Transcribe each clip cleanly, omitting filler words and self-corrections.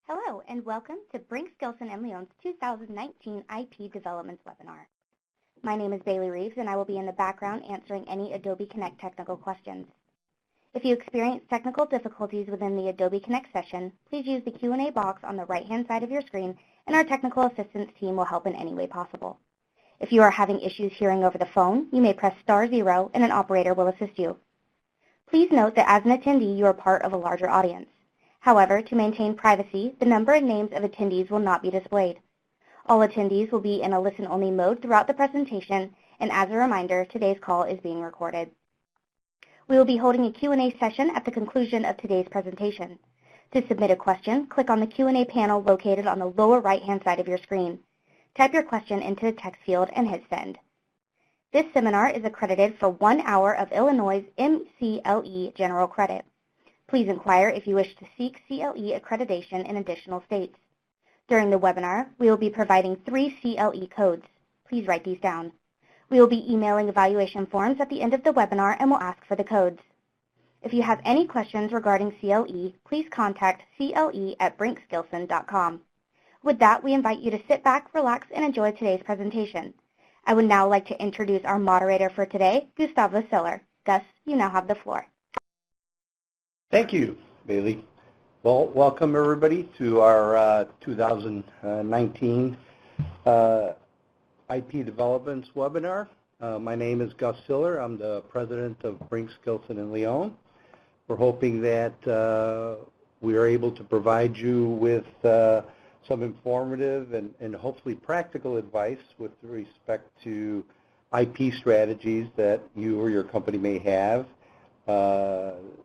Hello, and welcome to Brinks Gilson Lione's 2019 IP Developments webinar. My name is Bailey Reeves, and I will be in the background answering any Adobe Connect technical questions. If you experience technical difficulties within the Adobe Connect session, please use the Q&A box on the right-hand side of your screen, and our technical assistance team will help in any way possible. If you are having issues hearing over the phone, you may press *0 and an operator will assist you. Please note that as an attendee, you are part of a larger audience. However, to maintain privacy, the number and names of attendees will not be displayed. All attendees will be in a listen-only mode throughout the presentation, and as a reminder, today's call is being recorded. We will be holding a Q&A session at the conclusion of today's presentation. To submit a question, click on the Q&A panel located on the lower right-hand side of your screen. Type your question into the text field and hit send. This seminar is accredited for 1 hour of Illinois' MCLE General Credit. Please inquire if you wish to seek CLE accreditation in additional states. During the webinar, we will be providing 3 CLE codes. Please write these down. We will be emailing evaluation forms at the end of the webinar and will ask for the codes. If you have any questions regarding CLE, please contact cle@brinksgilson.com. With that, we invite you to sit back, relax, and enjoy today's presentation. I would now like to introduce our moderator for today, Gustavo Siller. Gus, you now have the floor. Thank you, Bailey. Well, welcome everybody to our 2019 IP Developments webinar. My name is Gus Siller. I'm the president of Brinks Gilson Lione. We're hoping that we are able to provide you with some informative and hopefully practical advice with respect to IP strategies that you or your company may have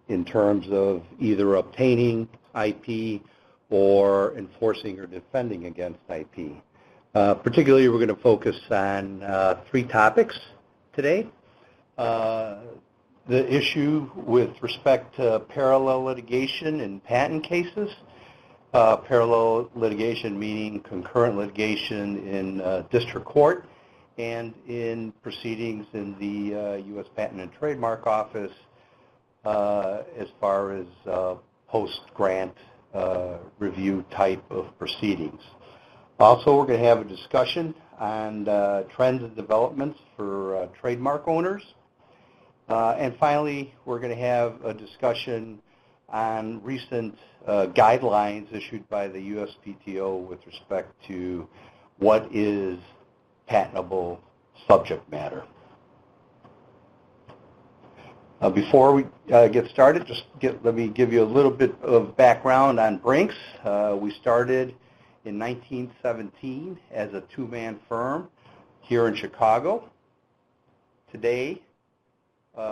in terms of either obtaining IP or enforcing or defending against IP. Particularly, we're going to focus on 3 topics today. The issue with respect to parallel litigation in patent cases. Parallel litigation meaning concurrent litigation in district court and in proceedings in the U.S. Patent and Trademark Office as far as post-grant review type of proceedings. Also, we're going to have a discussion on trends and developments for trademark owners. And finally, we're going to have a discussion on recent guidelines issued by the USPTO with respect to what is patentable subject matter. Before we get started, let me give you a little bit of background on Brinks. We started in 1917 as a 2-man firm here in Chicago. Today,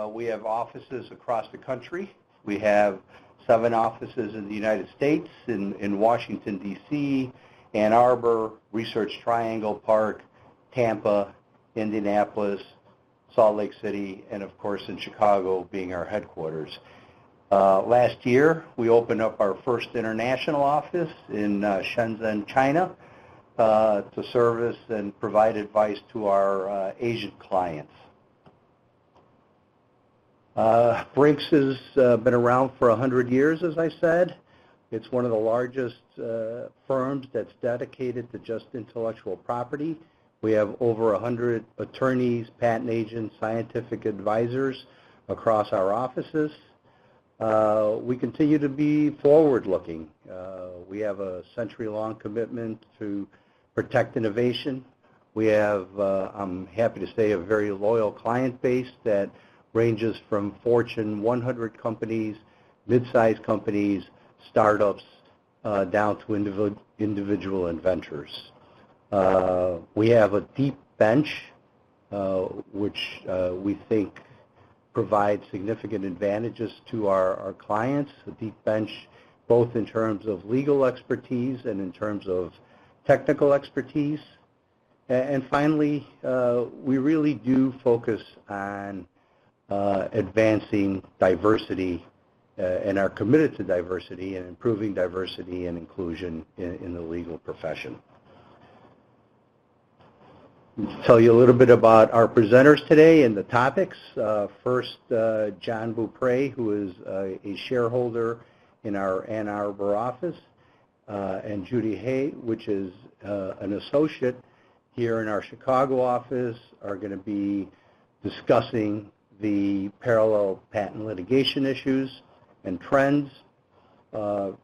we have offices across the country. We have 7 offices in the United States, in Washington, D.C., Ann Arbor, Research Triangle Park, Tampa, Indianapolis, Salt Lake City, and of course in Chicago being our headquarters. Last year, we opened up our first international office in Shenzhen, China, to service and provide advice to our Asian clients. Brinks has been around for 100 years, as I said. It's one of the largest firms that's dedicated to just intellectual property. We have over 100 attorneys, patent agents, scientific advisors across our offices. We continue to be forward-looking. We have a century-long commitment to protect innovation. We have, I'm happy to say, a very loyal client base that ranges from Fortune 100 companies, mid-sized companies, startups, down to individual inventors. We have a deep bench, which we think provides significant advantages to our clients, a deep bench both in terms of legal expertise and in terms of technical expertise. And finally, we really do focus on advancing diversity and are committed to diversity and improving diversity and inclusion in the legal profession. I'll tell you a little bit about our presenters today and the topics. First, John Beaupre, who is a shareholder in our Ann Arbor office. and Judy Hay, which is an associate here in our Chicago office, are going to be discussing the parallel patent litigation issues and trends.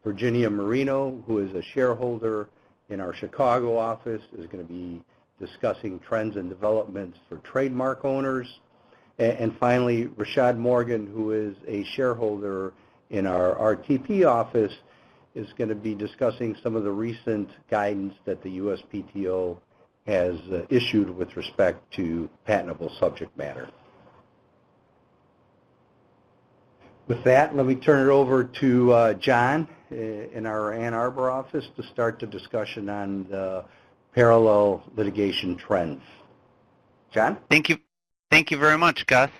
Virginia Marino, who is a shareholder in our Chicago office, is going to be discussing trends and developments for trademark owners. And finally, Rashad Morgan, who is a shareholder in our RTP office, is going to be discussing some of the recent guidance that the USPTO has issued with respect to patentable subject matter. With that, let me turn it over to John in our Ann Arbor office to start the discussion on the parallel litigation trends. John? Thank you. Thank you very much, Gus.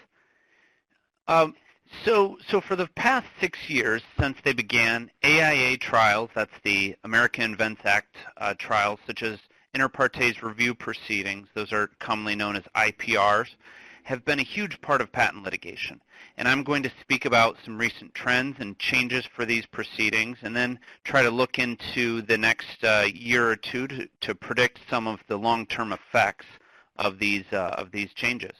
So for the past 6 years since they began, AIA trials, that's the American Invents Act trials, such as inter partes review proceedings, those are commonly known as IPRs, have been a huge part of patent litigation. And I'm going to speak about some recent trends and changes for these proceedings, and then try to look into the next year or two to predict some of the long-term effects of these changes.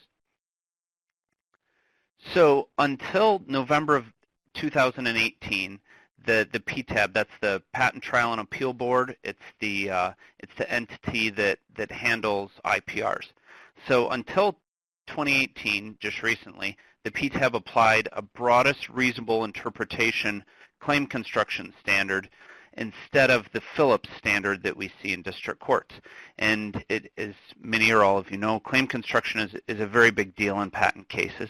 So until November of 2018, the PTAB, that's the Patent Trial and Appeal Board, it's the entity that handles IPRs. So until 2018, just recently, the PTAB applied a broadest reasonable interpretation claim construction standard instead of the Phillips standard that we see in district courts. And it is, many or all of you know, claim construction is a very big deal in patent cases.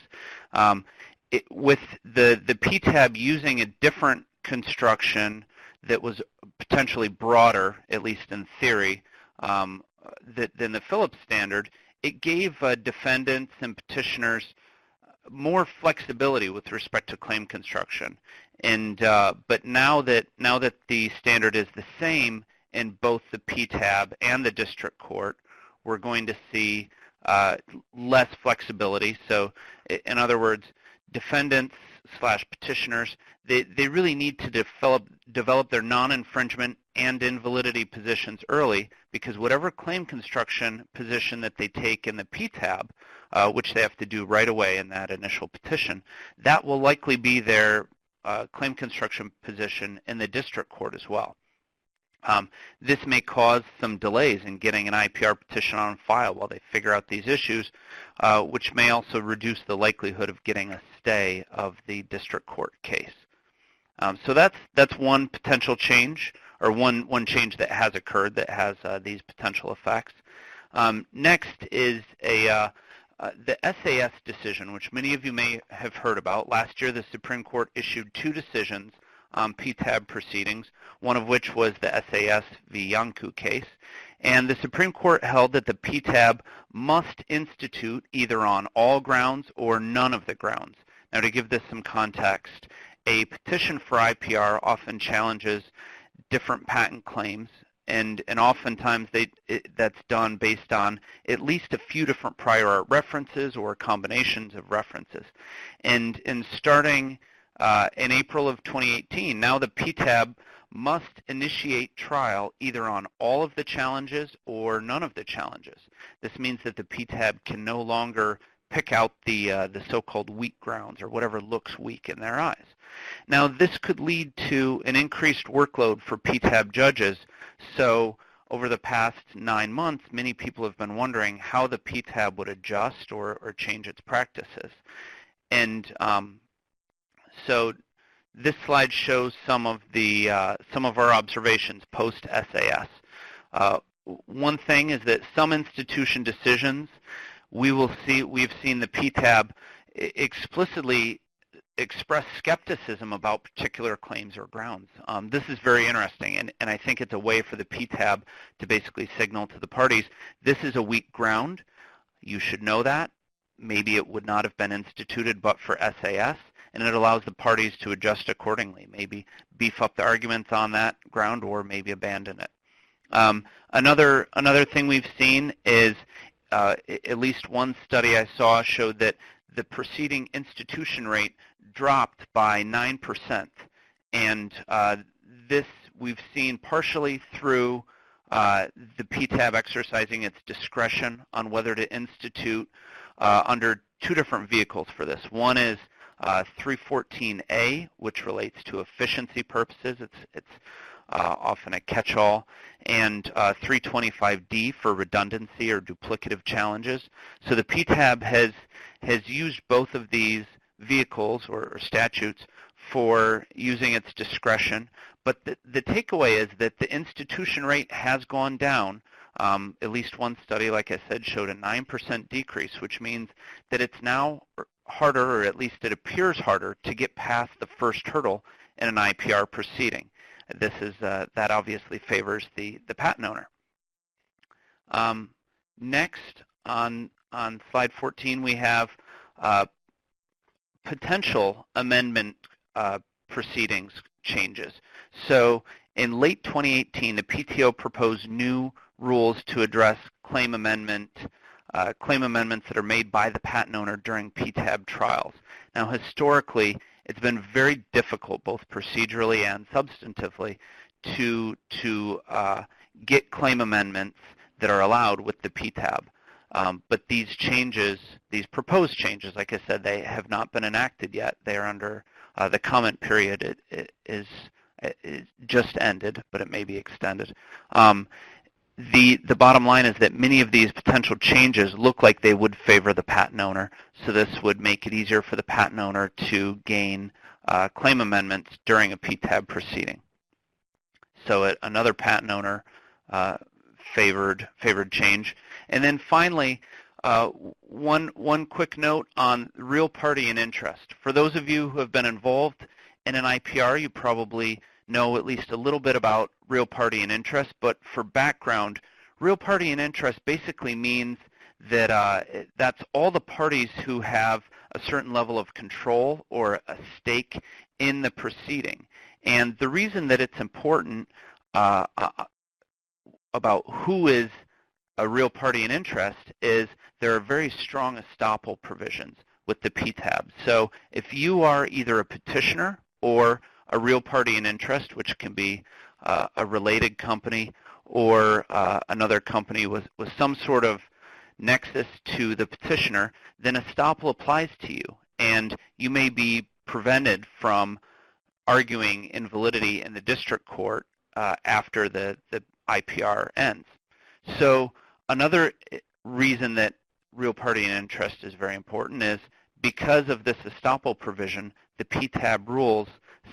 With the PTAB using a different construction that was potentially broader, at least in theory, than the Phillips standard, it gave defendants and petitioners more flexibility with respect to claim construction. And but now that the standard is the same in both the PTAB and the district court, we're going to see less flexibility. So in other words, defendants / petitioners, they really need to develop their non-infringement and invalidity positions early, because whatever claim construction position that they take in the PTAB, which they have to do right away in that initial petition, that will likely be their claim construction position in the district court as well. This may cause some delays in getting an IPR petition on file while they figure out these issues, which may also reduce the likelihood of getting a stay of the district court case. So that's one potential change, or one change that has occurred that has these potential effects. Next is the SAS decision, which many of you may have heard about. Last year, the Supreme Court issued 2 decisions on PTAB proceedings, one of which was the SAS v. Iancu case. And the Supreme Court held that the PTAB must institute either on all grounds or none of the grounds. Now, to give this some context, a petition for IPR often challenges different patent claims, and oftentimes that's done based on at least a few different prior art references or combinations of references. And starting in April of 2018, now the PTAB must initiate trial either on all of the challenges or none of the challenges. This means that the PTAB can no longer pick out the so-called weak grounds, or whatever looks weak in their eyes. Now, this could lead to an increased workload for PTAB judges. So over the past 9 months, many people have been wondering how the PTAB would adjust or change its practices. And so this slide shows some of our observations post SAS. One thing is that some institution decisions, we've seen the PTAB explicitly express skepticism about particular claims or grounds. This is very interesting, and I think it's a way for the PTAB to basically signal to the parties, this is a weak ground, you should know that. Maybe it would not have been instituted but for SAS, and it allows the parties to adjust accordingly, maybe beef up the arguments on that ground or maybe abandon it. Another thing we've seen is at least one study I saw showed that the proceeding institution rate dropped by 9%, and this we've seen partially through the PTAB exercising its discretion on whether to institute under two different vehicles for this. One is 314A, which relates to efficiency purposes. It's often a catch-all, and 325D for redundancy or duplicative challenges. So the PTAB has used both of these vehicles or statutes for using its discretion, but the takeaway is that the institution rate has gone down. At least one study, like I said, showed a 9% decrease, which means that it's now harder, or at least it appears harder, to get past the first hurdle in an IPR proceeding. This is that obviously favors the patent owner. Next, on slide 14, we have potential amendment proceedings changes. So in late 2018, the PTO proposed new rules to address claim amendments that are made by the patent owner during PTAB trials. Now, historically, it's been very difficult, both procedurally and substantively, to get claim amendments that are allowed with the PTAB. But these changes, these proposed changes, like I said, they have not been enacted yet. They are under the comment period. It just ended, but it may be extended. The bottom line is that many of these potential changes look like they would favor the patent owner, so this would make it easier for the patent owner to gain claim amendments during a PTAB proceeding. So another patent owner favored change. And then finally, one quick note on real party and interest. For those of you who have been involved in an IPR, you probably know at least a little bit about real party and interest, but for background, real party and interest basically means that that's all the parties who have a certain level of control or a stake in the proceeding. And the reason that it's important about who is a real party in interest is there are very strong estoppel provisions with the PTAB. So if you are either a petitioner or a real party in interest, which can be a related company or another company with some sort of nexus to the petitioner, then estoppel applies to you, and you may be prevented from arguing invalidity in the district court after the IPR ends. So another reason that real party in interest is very important is because of this estoppel provision, the PTAB rules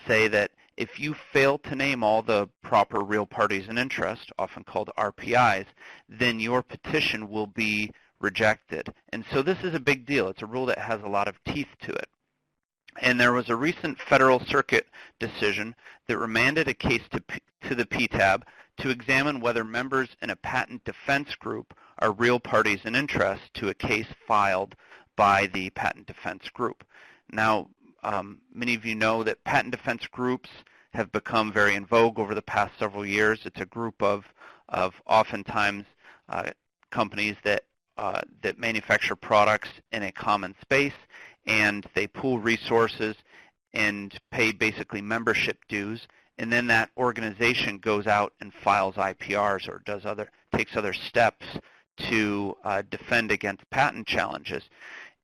say that if you fail to name all the proper real parties in interest, often called RPIs, then your petition will be rejected. And so this is a big deal. It's a rule that has a lot of teeth to it. And there was a recent Federal Circuit decision that remanded a case to the PTAB to examine whether members in a patent defense group are real parties in interest to a case filed by the patent defense group. Now, many of you know that patent defense groups have become very in vogue over the past several years. It's a group of oftentimes companies that manufacture products in a common space, and they pool resources and pay basically membership dues, and then that organization goes out and files IPRs or takes other steps to defend against patent challenges.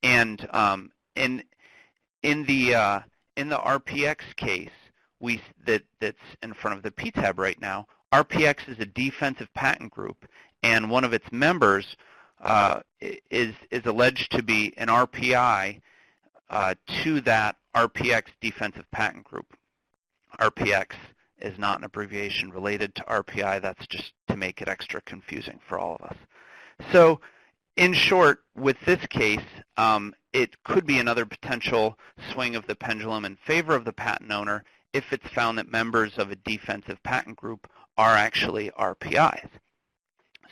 And in the RPX case that's in front of the PTAB right now, RPX is a defensive patent group, and one of its members is alleged to be an RPI to that RPX defensive patent group. RPX is not an abbreviation related to RPI. That's just to make it extra confusing for all of us. So in short, with this case, it could be another potential swing of the pendulum in favor of the patent owner if it's found that members of a defensive patent group are actually RPIs.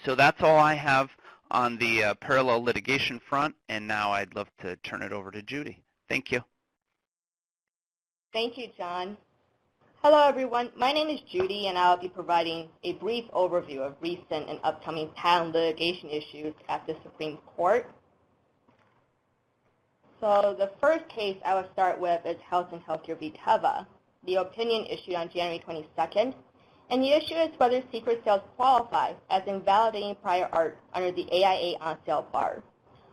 So that's all I have on the parallel litigation front, and now I'd love to turn it over to Judy. Thank you. Thank you, John. Hello, everyone. My name is Judy, and I'll be providing a brief overview of recent and upcoming patent litigation issues at the Supreme Court. So the first case I will start with is Health and Healthcare v. Teva. The opinion issued on January 22nd. and the issue is whether secret sales qualify as invalidating prior art under the AIA on-sale bar.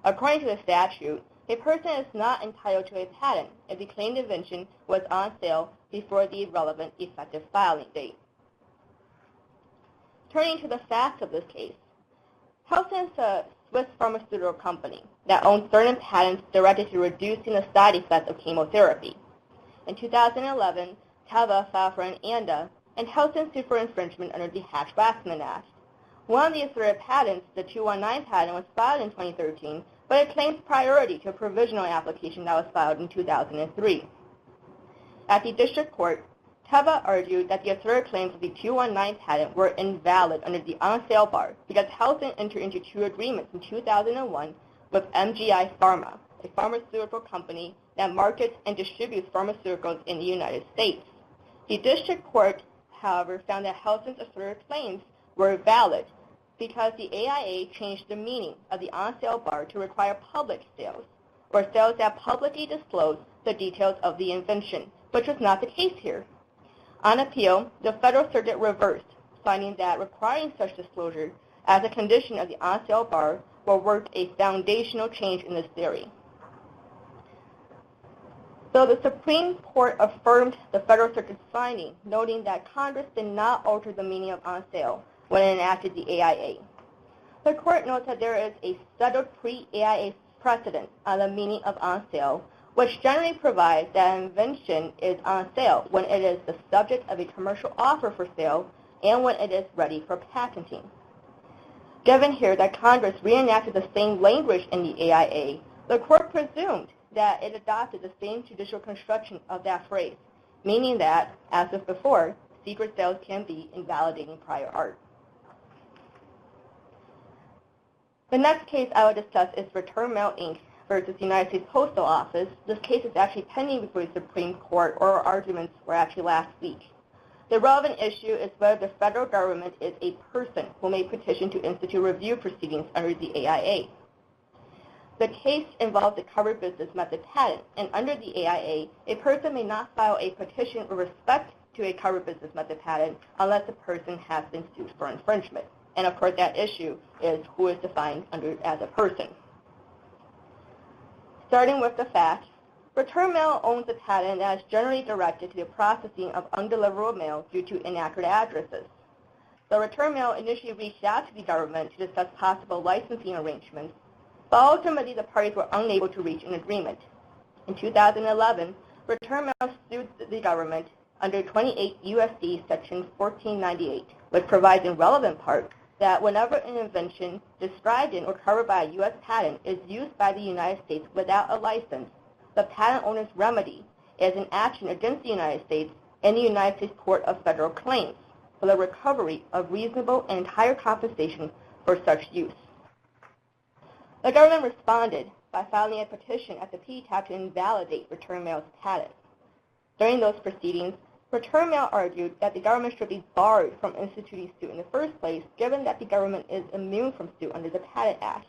According to the statute, a person is not entitled to a patent if the claimed invention was on sale before the relevant effective filing date. Turning to the facts of this case, Helston is a Swiss pharmaceutical company that owns certain patents directed to reducing the side effects of chemotherapy. In 2011, Teva filed for an ANDA, and Helston sued for infringement under the Hatch-Waxman Act. One of the asserted patents, the 219 patent, was filed in 2013, but it claims priority to a provisional application that was filed in 2003. At the district court, Teva argued that the asserted claims of the 219 patent were invalid under the on-sale bar because Helston entered into two agreements in 2001 with MGI Pharma, a pharmaceutical company that markets and distributes pharmaceuticals in the United States. The district court, however, found that Helston's asserted claims were valid because the AIA changed the meaning of the on-sale bar to require public sales, or sales that publicly disclose the details of the invention, which was not the case here. On appeal, the Federal Circuit reversed, finding that requiring such disclosure as a condition of the on-sale bar will work a foundational change in this theory. So the Supreme Court affirmed the Federal Circuit's finding, noting that Congress did not alter the meaning of on-sale when it enacted the AIA. The court notes that there is a settled pre-AIA precedent on the meaning of on-sale, which generally provides that an invention is on sale when it is the subject of a commercial offer for sale and when it is ready for patenting. Given here that Congress reenacted the same language in the AIA, the court presumed that it adopted the same judicial construction of that phrase, meaning that, as with before, secret sales can be invalidating prior art. The next case I will discuss is Return Mail, Inc. versus the United States Postal Office. This case is actually pending before the Supreme Court. Oral arguments were actually last week. The relevant issue is whether the federal government is a person who may petition to institute review proceedings under the AIA. The case involves a covered business method patent, and under the AIA, a person may not file a petition with respect to a covered business method patent unless the person has been sued for infringement. And of course, that issue is who is defined as a person. Starting with the facts, Return Mail owns a patent that is generally directed to the processing of undeliverable mail due to inaccurate addresses. The Return Mail initially reached out to the government to discuss possible licensing arrangements, but ultimately the parties were unable to reach an agreement. In 2011, Return Mail sued the government under 28 U.S.C. Section 1498, which provides in relevant part that whenever an invention described in or covered by a U.S. patent is used by the United States without a license, the patent owner's remedy is an action against the United States in the United States Court of Federal Claims for the recovery of reasonable and entire compensation for such use. The government responded by filing a petition at the PTAB to invalidate Return Mail's patent. During those proceedings, Return Mail argued that the government should be barred from instituting suit in the first place, given that the government is immune from suit under the Patent Act.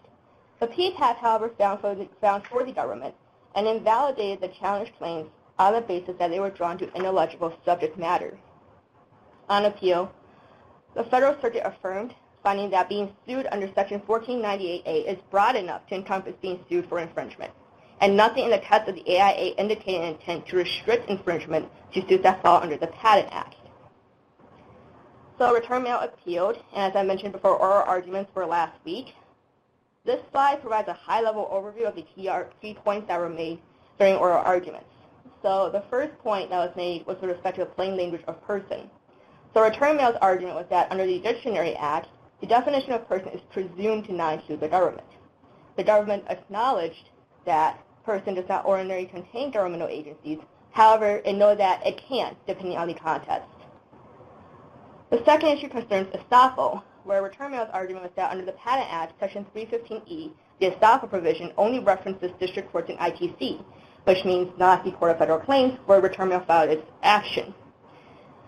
The PTAB, however, found for the government and invalidated the challenged claims on the basis that they were drawn to ineligible subject matter. On appeal, the Federal Circuit affirmed, finding that being sued under Section 1498A is broad enough to encompass being sued for infringement, and nothing in the text of the AIA indicated an intent to restrict infringement to suits that fall under the Patent Act. So Return Mail appealed, and as I mentioned before, oral arguments were last week. This slide provides a high-level overview of the key points that were made during oral arguments. So the first point that was made was with respect to the plain language of person. So Return Mail's argument was that under the Dictionary Act, the definition of person is presumed to not include the government. The government acknowledged that person does not ordinarily contain governmental agencies. However, it knows that it can, depending on the context. The second issue concerns estoppel, where Return Mail's argument was that under the Patent Act, Section 315E, the estoppel provision only references district courts and ITC, which means not the Court of Federal Claims, where Return Mail filed its action.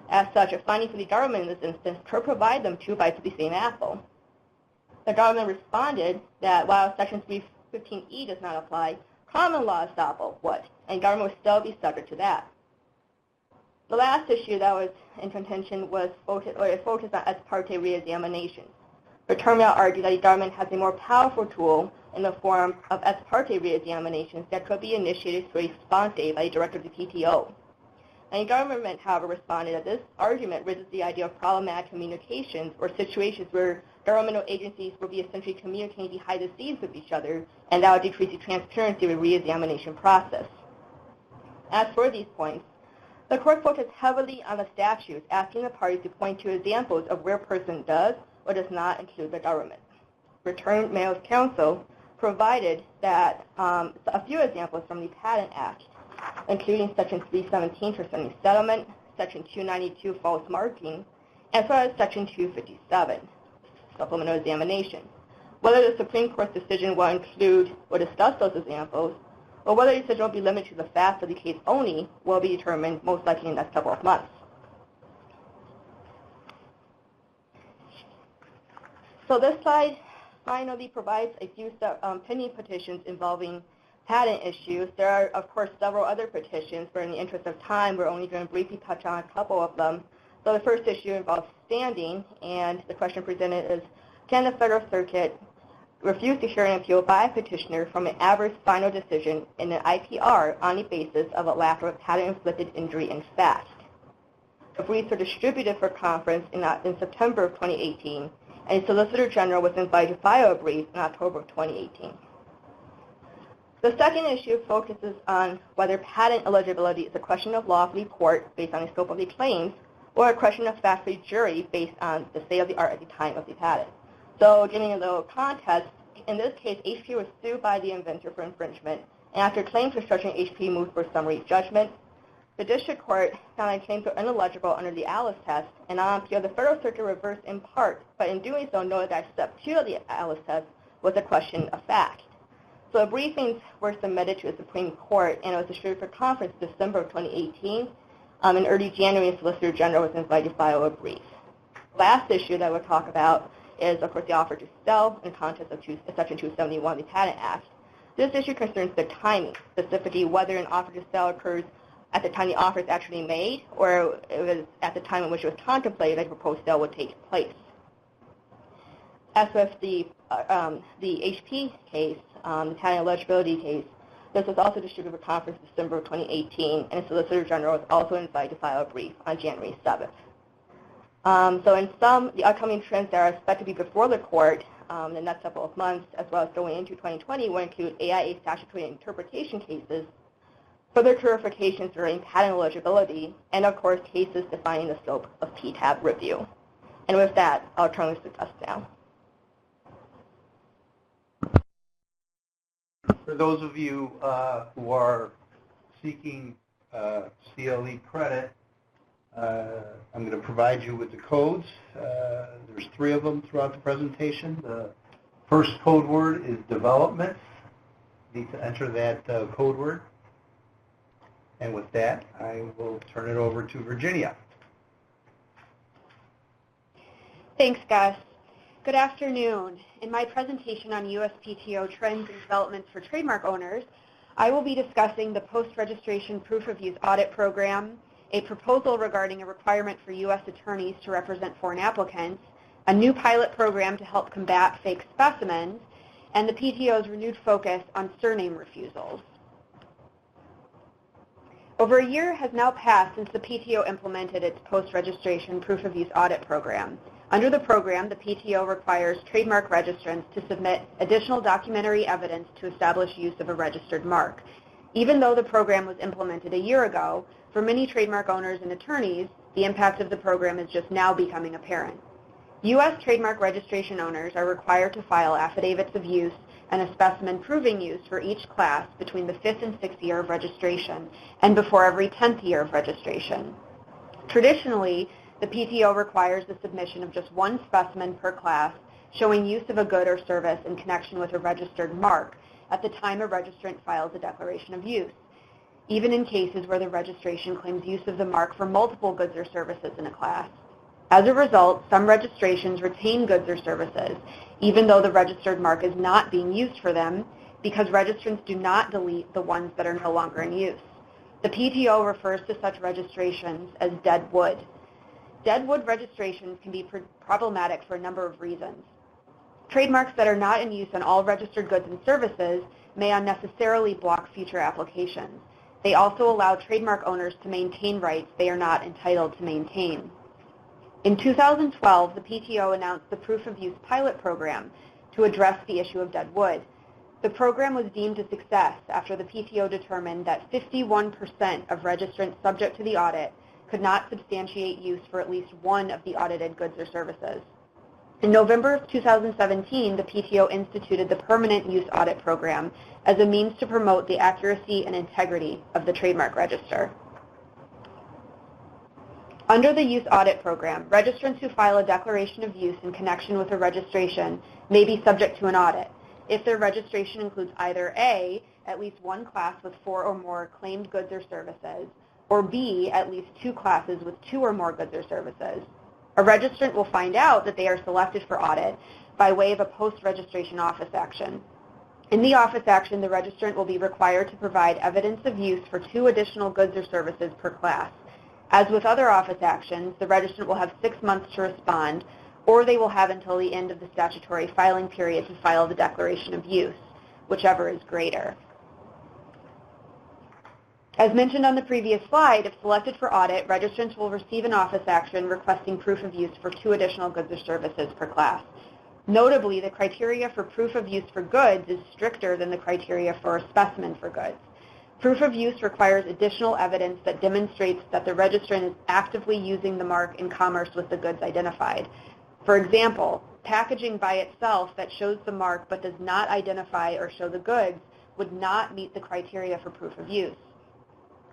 As such, a finding for the government in this instance could provide them two bites of the same apple. The government responded that while Section 315E does not apply, common law estoppel would, and government would still be subject to that. The last issue that was in contention was focused on ex parte reexaminations. The terminal argued that the government has a more powerful tool in the form of ex parte reexaminations that could be initiated sui sponte by the director of the PTO. And the government, however, responded that this argument raises the idea of problematic communications or situations where governmental agencies will be essentially communicating behind the scenes with each other, and that would decrease the transparency of the reexamination process. As for these points, the court focused heavily on the statutes, asking the parties to point to examples of where a person does or does not include the government. Return Mail's counsel provided that a few examples from the Patent Act, including Section 317 for sending settlement, Section 292 false marking, as well as Section 257 supplemental examination. Whether the Supreme Court's decision will include or discuss those examples, or whether the decision will be limited to the facts of the case only, will be determined most likely in the next couple of months. So this slide finally provides a few pending petitions involving patent issues. There are, of course, several other petitions, but in the interest of time, we're only going to briefly touch on a couple of them. So the first issue involves standing, and the question presented is, can the Federal Circuit refuse to hear an appeal by a petitioner from an adverse final decision in an IPR on the basis of a lack of a patent-inflicted injury in fact? The briefs were distributed for conference in September of 2018, and the Solicitor General was invited to file a brief in October of 2018. The second issue focuses on whether patent eligibility is a question of law for the court based on the scope of the claims, or a question of fact for the jury based on the state of the art at the time of the patent. So giving a little context, in this case, HP was sued by the inventor for infringement, and after claim construction, HP moved for summary judgment. The district court found that claims were ineligible under the Alice test, and on appeal, the Federal Circuit reversed in part, but in doing so, noted that step 2 of the Alice test was a question of fact. So briefings were submitted to the Supreme Court, and it was distributed for conference in December of 2018. In early January, the Solicitor General was invited to file a brief. Last issue that we'll talk about is, of course, the offer to sell in context of Section 271 of the Patent Act. This issue concerns the timing, specifically whether an offer to sell occurs at the time the offer is actually made, or it was at the time in which it was contemplated that a proposed sale would take place. As with the HP case, the patent eligibility case, this was also distributed for conference in December of 2018, and the Solicitor General was also invited to file a brief on January 7th. So in sum, the upcoming trends that are expected to be before the court in the next couple of months, as well as going into 2020, will include AIA statutory interpretation cases, further clarifications during patent eligibility, and of course, cases defining the scope of PTAB review. And with that, I'll turn this to Gus now. For those of you who are seeking CLE credit, I'm going to provide you with the codes. There's 3 of them throughout the presentation. The first code word is development. You need to enter that code word. And with that, I will turn it over to Virginia. Thanks, Gus. Good afternoon. In my presentation on USPTO trends and developments for trademark owners, I will be discussing the post-registration proof of use audit program, a proposal regarding a requirement for U.S. attorneys to represent foreign applicants, a new pilot program to help combat fake specimens, and the PTO's renewed focus on surname refusals. Over a year has now passed since the PTO implemented its post-registration proof of use audit program. Under the program, the PTO requires trademark registrants to submit additional documentary evidence to establish use of a registered mark. Even though the program was implemented a year ago, for many trademark owners and attorneys, the impact of the program is just now becoming apparent. U.S. trademark registration owners are required to file affidavits of use and a specimen proving use for each class between the 5th and 6th year of registration and before every 10th year of registration. Traditionally, the PTO requires the submission of just 1 specimen per class showing use of a good or service in connection with a registered mark at the time a registrant files a declaration of use, even in cases where the registration claims use of the mark for multiple goods or services in a class. As a result, some registrations retain goods or services, even though the registered mark is not being used for them, because registrants do not delete the ones that are no longer in use. The PTO refers to such registrations as dead wood. Dead wood registrations can be problematic for a number of reasons. Trademarks that are not in use on all registered goods and services may unnecessarily block future applications. They also allow trademark owners to maintain rights they are not entitled to maintain. In 2012, the PTO announced the Proof of Use pilot program to address the issue of dead wood. The program was deemed a success after the PTO determined that 51% of registrants subject to the audit could not substantiate use for at least one of the audited goods or services. In November of 2017, the PTO instituted the Permanent Use Audit Program as a means to promote the accuracy and integrity of the trademark register. Under the Use Audit Program, registrants who file a declaration of use in connection with a registration may be subject to an audit if their registration includes either A, at least one class with 4 or more claimed goods or services, or B, at least 2 classes with 2 or more goods or services. A registrant will find out that they are selected for audit by way of a post-registration office action. In the office action, the registrant will be required to provide evidence of use for 2 additional goods or services per class. As with other office actions, the registrant will have 6 months to respond, or they will have until the end of the statutory filing period to file the declaration of use, whichever is greater. As mentioned on the previous slide, if selected for audit, registrants will receive an office action requesting proof of use for 2 additional goods or services per class. Notably, the criteria for proof of use for goods is stricter than the criteria for a specimen for goods. Proof of use requires additional evidence that demonstrates that the registrant is actively using the mark in commerce with the goods identified. For example, packaging by itself that shows the mark but does not identify or show the goods would not meet the criteria for proof of use.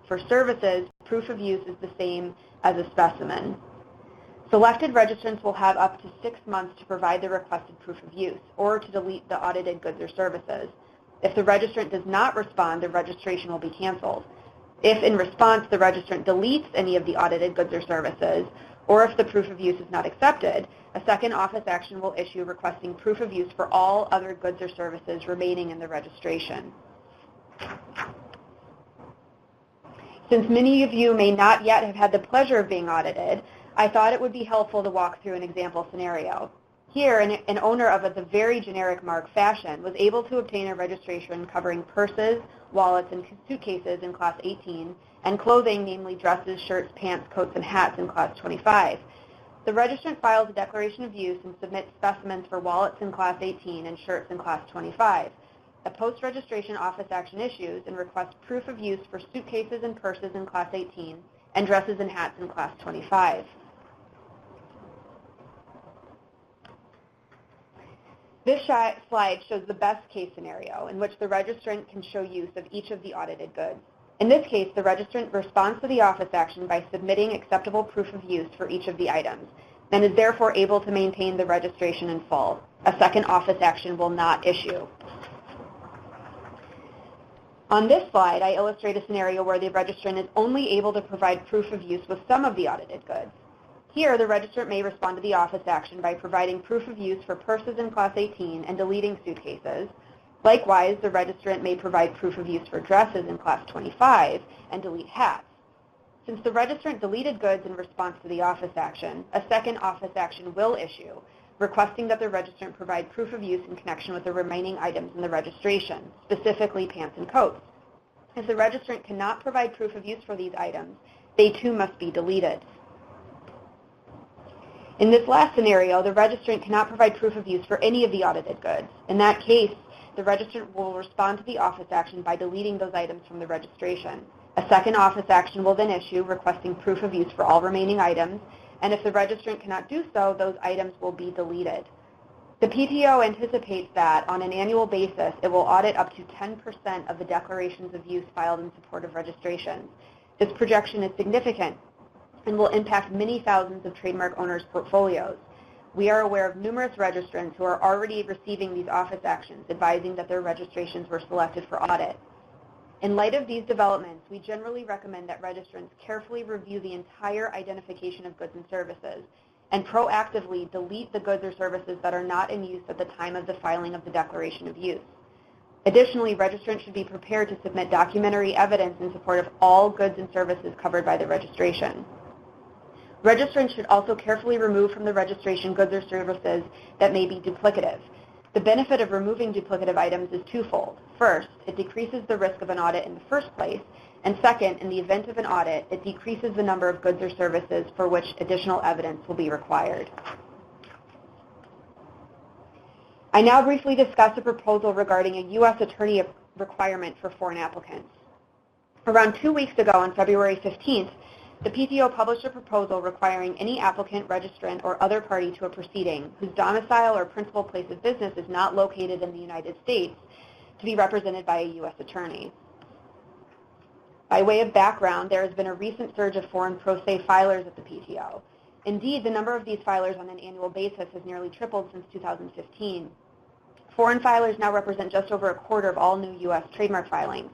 For services, proof of use is the same as a specimen. Selected registrants will have up to 6 months to provide the requested proof of use or to delete the audited goods or services. If the registrant does not respond, the registration will be canceled. If in response the registrant deletes any of the audited goods or services, or if the proof of use is not accepted, a second office action will issue requesting proof of use for all other goods or services remaining in the registration. Since many of you may not yet have had the pleasure of being audited, I thought it would be helpful to walk through an example scenario. Here, an owner of the very generic mark fashion was able to obtain a registration covering purses, wallets, and suitcases in Class 18, and clothing, namely dresses, shirts, pants, coats, and hats in Class 25. The registrant files a declaration of use and submits specimens for wallets in Class 18 and shirts in Class 25. A post-registration office action issues and requests proof of use for suitcases and purses in Class 18 and dresses and hats in Class 25. This slide shows the best case scenario in which the registrant can show use of each of the audited goods. In this case, the registrant responds to the office action by submitting acceptable proof of use for each of the items and is therefore able to maintain the registration in full. A second office action will not issue. On this slide, I illustrate a scenario where the registrant is only able to provide proof of use with some of the audited goods. Here, the registrant may respond to the office action by providing proof of use for purses in Class 18 and deleting suitcases. Likewise, the registrant may provide proof of use for dresses in Class 25 and delete hats. Since the registrant deleted goods in response to the office action, a second office action will issue, requesting that the registrant provide proof of use in connection with the remaining items in the registration, specifically pants and coats. If the registrant cannot provide proof of use for these items, they too must be deleted. In this last scenario, the registrant cannot provide proof of use for any of the audited goods. In that case, the registrant will respond to the office action by deleting those items from the registration. A second office action will then issue requesting proof of use for all remaining items, and if the registrant cannot do so, those items will be deleted. The PTO anticipates that, on an annual basis, it will audit up to 10% of the declarations of use filed in support of registrations. This projection is significant and will impact many thousands of trademark owners' portfolios. We are aware of numerous registrants who are already receiving these office actions, advising that their registrations were selected for audit. In light of these developments, we generally recommend that registrants carefully review the entire identification of goods and services and proactively delete the goods or services that are not in use at the time of the filing of the declaration of use. Additionally, registrants should be prepared to submit documentary evidence in support of all goods and services covered by the registration. Registrants should also carefully remove from the registration goods or services that may be duplicative. The benefit of removing duplicative items is twofold. First, it decreases the risk of an audit in the first place, and second, in the event of an audit, it decreases the number of goods or services for which additional evidence will be required. I now briefly discuss a proposal regarding a U.S. attorney requirement for foreign applicants. Around 2 weeks ago, on February 15th, the PTO published a proposal requiring any applicant, registrant, or other party to a proceeding whose domicile or principal place of business is not located in the United States to be represented by a U.S. attorney. By way of background, there has been a recent surge of foreign pro se filers at the PTO. Indeed, the number of these filers on an annual basis has nearly tripled since 2015. Foreign filers now represent just over a quarter of all new U.S. trademark filings.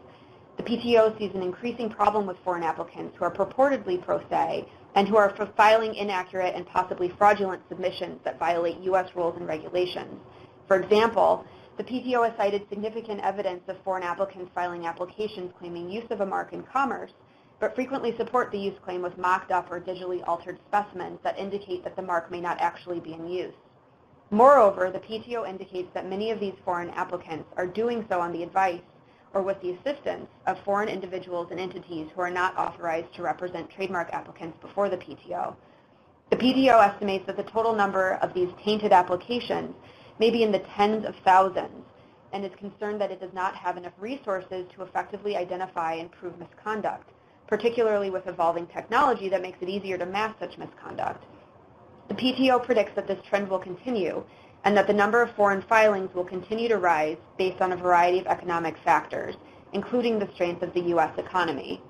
The PTO sees an increasing problem with foreign applicants who are purportedly pro se and who are filing inaccurate and possibly fraudulent submissions that violate U.S. rules and regulations. For example, the PTO has cited significant evidence of foreign applicants filing applications claiming use of a mark in commerce, but frequently support the use claim with mocked up or digitally altered specimens that indicate that the mark may not actually be in use. Moreover, the PTO indicates that many of these foreign applicants are doing so on the advice or with the assistance of foreign individuals and entities who are not authorized to represent trademark applicants before the PTO. The PTO estimates that the total number of these tainted applications may be in the tens of thousands and is concerned that it does not have enough resources to effectively identify and prove misconduct, particularly with evolving technology that makes it easier to mask such misconduct. The PTO predicts that this trend will continue and that the number of foreign filings will continue to rise based on a variety of economic factors, including the strength of the U.S. economy.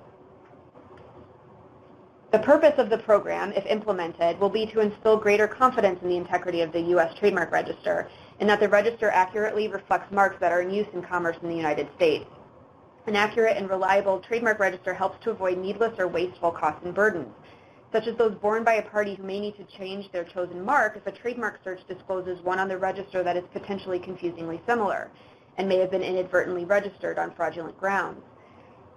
The purpose of the program, if implemented, will be to instill greater confidence in the integrity of the U.S. Trademark Register and that the register accurately reflects marks that are in use in commerce in the United States. An accurate and reliable trademark register helps to avoid needless or wasteful costs and burdens, such as those borne by a party who may need to change their chosen mark if a trademark search discloses one on the register that is potentially confusingly similar and may have been inadvertently registered on fraudulent grounds.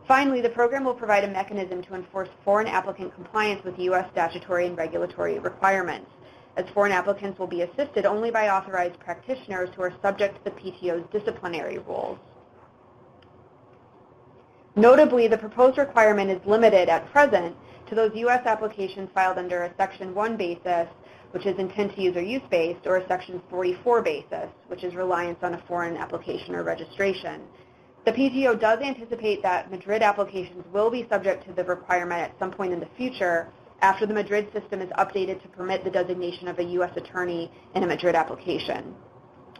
Finally, the program will provide a mechanism to enforce foreign applicant compliance with U.S. statutory and regulatory requirements, as foreign applicants will be assisted only by authorized practitioners who are subject to the PTO's disciplinary rules. Notably, the proposed requirement is limited at present to those U.S. applications filed under a Section 1 basis, which is intent to use or use-based, or a Section 44 basis, which is reliance on a foreign application or registration. The PTO does anticipate that Madrid applications will be subject to the requirement at some point in the future after the Madrid system is updated to permit the designation of a U.S. attorney in a Madrid application.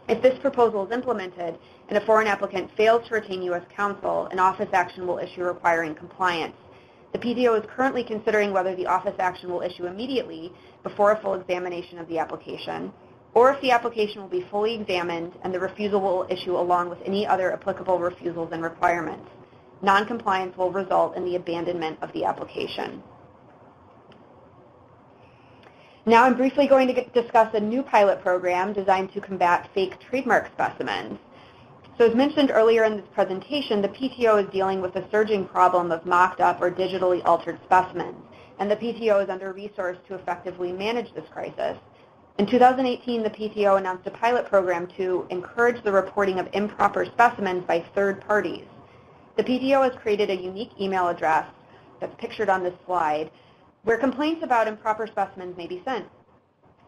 If this proposal is implemented and a foreign applicant fails to retain U.S. counsel, an office action will issue requiring compliance. The PTO is currently considering whether the office action will issue immediately before a full examination of the application, or if the application will be fully examined and the refusal will issue along with any other applicable refusals and requirements. Noncompliance will result in the abandonment of the application. Now I'm briefly going to discuss a new pilot program designed to combat fake trademark specimens. So as mentioned earlier in this presentation, the PTO is dealing with a surging problem of mocked up or digitally altered specimens, and the PTO is under-resourced to effectively manage this crisis. In 2018, the PTO announced a pilot program to encourage the reporting of improper specimens by third parties. The PTO has created a unique email address that's pictured on this slide where complaints about improper specimens may be sent.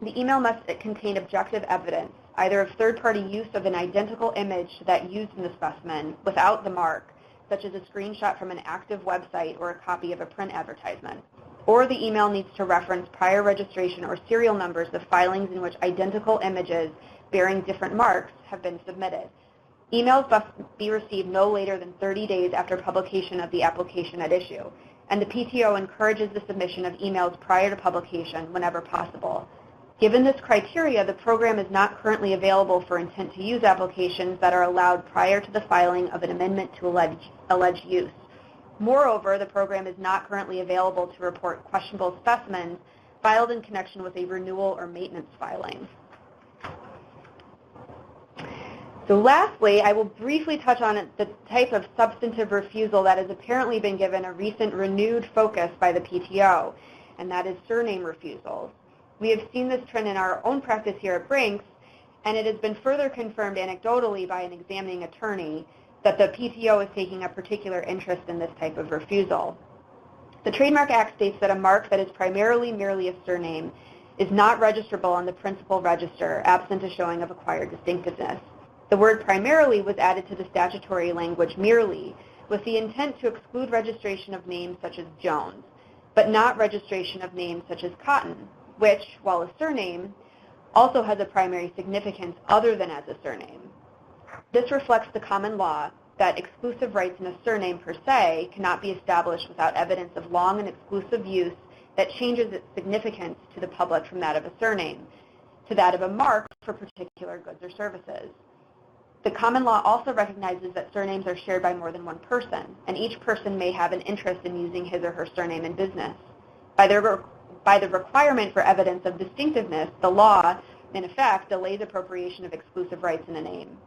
The email must contain objective evidence, either of third-party use of an identical image to that used in the specimen without the mark, such as a screenshot from an active website or a copy of a print advertisement. Or the email needs to reference prior registration or serial numbers of filings in which identical images bearing different marks have been submitted. Emails must be received no later than 30 days after publication of the application at issue, and the PTO encourages the submission of emails prior to publication whenever possible. Given this criteria, the program is not currently available for intent-to-use applications that are allowed prior to the filing of an amendment to alleged use. Moreover, the program is not currently available to report questionable specimens filed in connection with a renewal or maintenance filing. So lastly, I will briefly touch on the type of substantive refusal that has apparently been given a recent renewed focus by the PTO, and that is surname refusals. We have seen this trend in our own practice here at Brinks, and it has been further confirmed anecdotally by an examining attorney that the PTO is taking a particular interest in this type of refusal. The Trademark Act states that a mark that is primarily merely a surname is not registrable on the principal register absent a showing of acquired distinctiveness. The word primarily was added to the statutory language merely with the intent to exclude registration of names such as Jones, but not registration of names such as Cotton, which, while a surname, also has a primary significance other than as a surname. This reflects the common law that exclusive rights in a surname per se cannot be established without evidence of long and exclusive use that changes its significance to the public from that of a surname to that of a mark for particular goods or services. The common law also recognizes that surnames are shared by more than one person, and each person may have an interest in using his or her surname in business. By the requirement for evidence of distinctiveness, the law, in effect, delays appropriation of exclusive rights in a name.